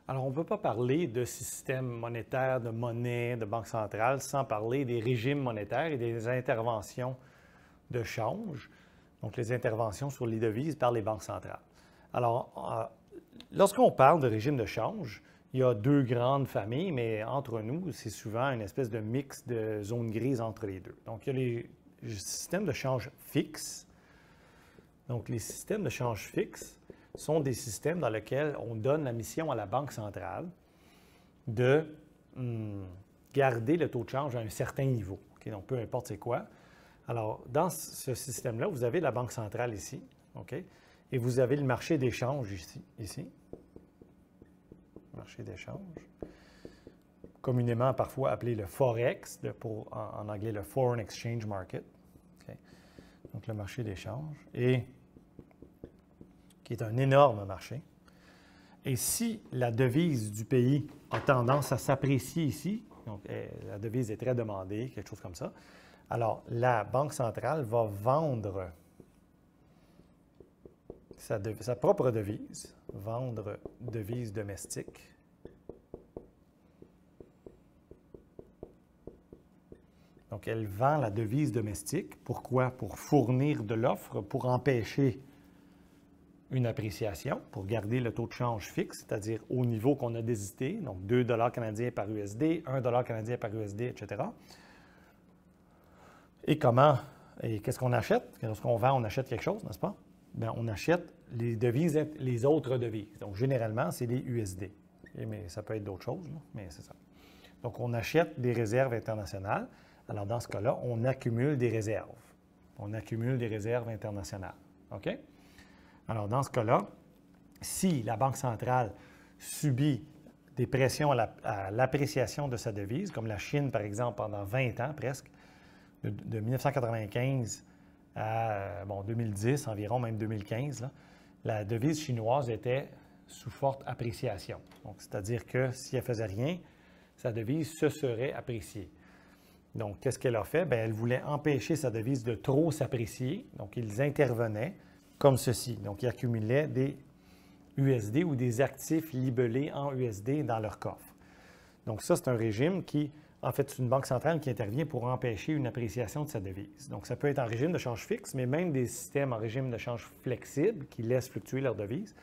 Alors, on ne peut pas parler de système monétaire, de monnaie, de banque centrale sans parler des régimes monétaires et des interventions de change, donc les interventions sur les devises par les banques centrales. Alors, lorsqu'on parle de régime de change, il y a deux grandes familles, mais entre nous, c'est souvent une espèce de mix de zones grises entre les deux. Donc, il y a les systèmes de change fixes. Donc, les systèmes de change fixes sont des systèmes dans lesquels on donne la mission à la Banque centrale de garder le taux de change à un certain niveau. Okay? Donc, peu importe c'est quoi. Alors, dans ce système-là, vous avez la Banque centrale ici, okay? Et vous avez le marché d'échange ici. Marché d'échange. Communément parfois appelé le Forex, en anglais le Foreign Exchange Market. Okay? Donc, le marché d'échange. Et qui est un énorme marché. Et si la devise du pays a tendance à s'apprécier ici, donc la devise est très demandée, quelque chose comme ça, alors la Banque centrale va vendre sa propre devise, vendre devise domestique. Donc elle vend la devise domestique. Pourquoi? Pour fournir de l'offre, pour empêcher une appréciation pour garder le taux de change fixe, c'est-à-dire au niveau qu'on a décidé, donc 2 $ canadiens par USD, 1 $ canadien par USD, etc. Et qu'est-ce qu'on achète? Lorsqu'on vend, on achète quelque chose, n'est-ce pas? Bien, on achète les devises, les autres devises. Donc, généralement, c'est les USD. Mais ça peut être d'autres choses, là, mais c'est ça. Donc, on achète des réserves internationales. Alors, dans ce cas-là, on accumule des réserves. On accumule des réserves internationales. OK? Alors, dans ce cas-là, si la Banque centrale subit des pressions à l'appréciation de sa devise, comme la Chine, par exemple, pendant 20 ans presque, de 1995 à 2010, environ même 2015, là, la devise chinoise était sous forte appréciation. Donc, c'est-à-dire que si elle ne faisait rien, sa devise se serait appréciée. Donc, qu'est-ce qu'elle a fait? Bien, elle voulait empêcher sa devise de trop s'apprécier. Donc, ils intervenaient comme ceci. Donc, ils accumulaient des USD ou des actifs libellés en USD dans leur coffre. Donc, ça, c'est un régime qui, en fait, c'est une banque centrale qui intervient pour empêcher une appréciation de sa devise. Donc, ça peut être en régime de change fixe, mais même des systèmes en régime de change flexible qui laissent fluctuer leur devise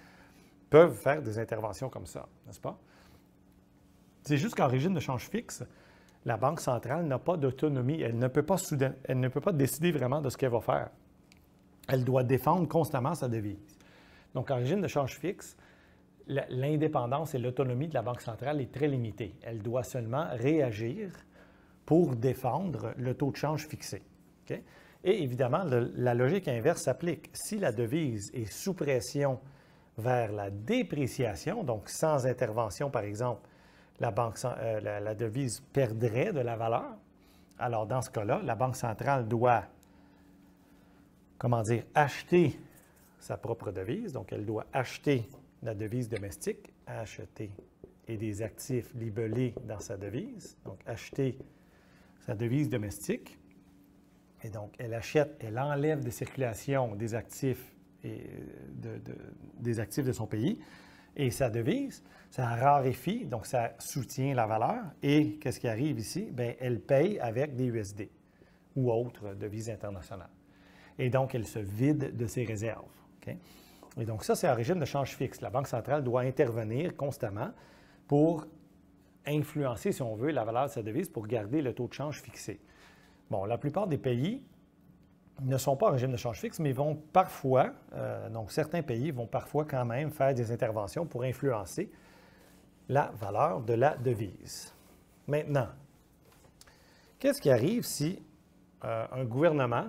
peuvent faire des interventions comme ça, n'est-ce pas? C'est juste qu'en régime de change fixe, la Banque centrale n'a pas d'autonomie. Elle ne peut pas décider vraiment de ce qu'elle va faire. Elle doit défendre constamment sa devise. Donc, en régime de change fixe, l'indépendance et l'autonomie de la Banque centrale est très limitée. Elle doit seulement réagir pour défendre le taux de change fixé. Okay? Et évidemment, la logique inverse s'applique. Si la devise est sous pression vers la dépréciation, donc sans intervention, par exemple, la devise perdrait de la valeur, alors dans ce cas-là, la Banque centrale doit, acheter sa propre devise. Donc, elle doit acheter la devise domestique, acheter, et des actifs libellés dans sa devise. Donc, acheter sa devise domestique. Et donc, elle achète, elle enlève de circulation des actifs, des actifs de son pays. Et sa devise, ça raréfie, donc ça soutient la valeur. Et qu'est-ce qui arrive ici? Bien, elle paye avec des USD ou autres devises internationales. Et donc, elle se vide de ses réserves. Okay? Et donc, ça, c'est un régime de change fixe. La Banque centrale doit intervenir constamment pour influencer, si on veut, la valeur de sa devise pour garder le taux de change fixé. Bon, la plupart des pays ne sont pas en régime de change fixe, mais vont parfois, donc certains pays vont parfois quand même faire des interventions pour influencer la valeur de la devise. Maintenant, qu'est-ce qui arrive si un gouvernement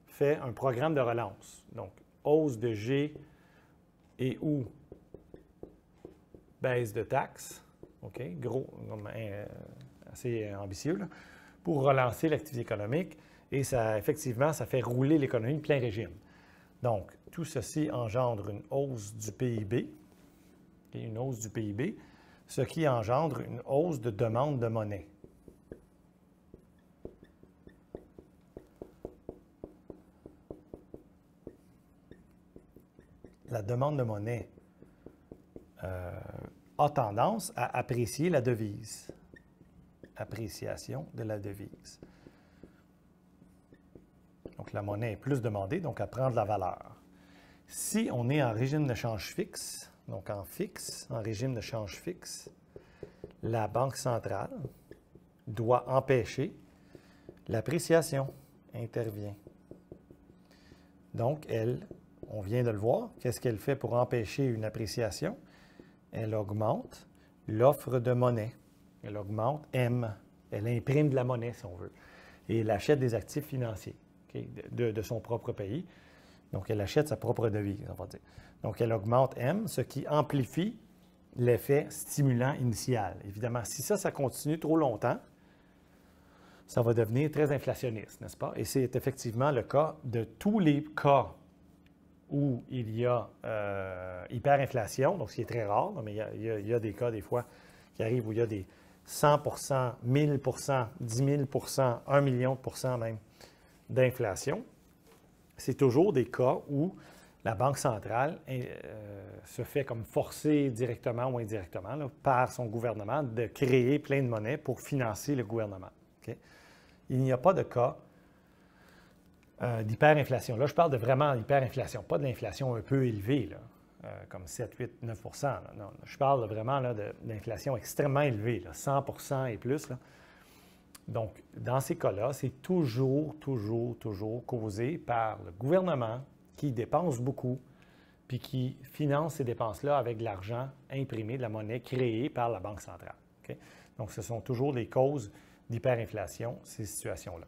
fait un programme de relance? Donc, hausse de G et ou baisse de taxes, OK, gros, assez ambitieux, là, pour relancer l'activité économique. Et ça, effectivement, ça fait rouler l'économie plein régime. Donc, tout ceci engendre une hausse du PIB, et une hausse du PIB, ce qui engendre une hausse de demande de monnaie. La demande de monnaie a tendance à apprécier la devise. Appréciation de la devise. Donc, la monnaie est plus demandée, donc elle prend de la valeur. Si on est en régime de change fixe, donc en régime de change fixe, la Banque centrale doit empêcher l'appréciation, intervient. Donc, on vient de le voir, qu'est-ce qu'elle fait pour empêcher une appréciation? Elle augmente l'offre de monnaie. Elle augmente M. Elle imprime de la monnaie, si on veut. Et elle achète des actifs financiers de son propre pays. Donc, elle achète sa propre devise, on va dire. Donc, elle augmente M, ce qui amplifie l'effet stimulant initial. Évidemment, si ça continue trop longtemps, ça va devenir très inflationniste, n'est-ce pas? Et c'est effectivement le cas de tous les cas où il y a hyperinflation, donc ce qui est très rare, mais il y a des cas des fois qui arrivent où il y a des 100 1000 10 000 1 million de pourcents même d'inflation. C'est toujours des cas où la Banque centrale se fait comme forcer directement ou indirectement là, par son gouvernement de créer plein de monnaie pour financer le gouvernement. Okay? Il n'y a pas de cas d'hyperinflation. Là, je parle de vraiment hyperinflation, pas de l'inflation un peu élevée, là, comme 7, 8, 9 là. Non, je parle vraiment d'inflation extrêmement élevée, là, 100 et plus. Là. Donc, dans ces cas-là, c'est toujours causé par le gouvernement qui dépense beaucoup puis qui finance ces dépenses-là avec de l'argent imprimé, de la monnaie créée par la Banque centrale. Okay? Donc, ce sont toujours des causes d'hyperinflation, ces situations-là.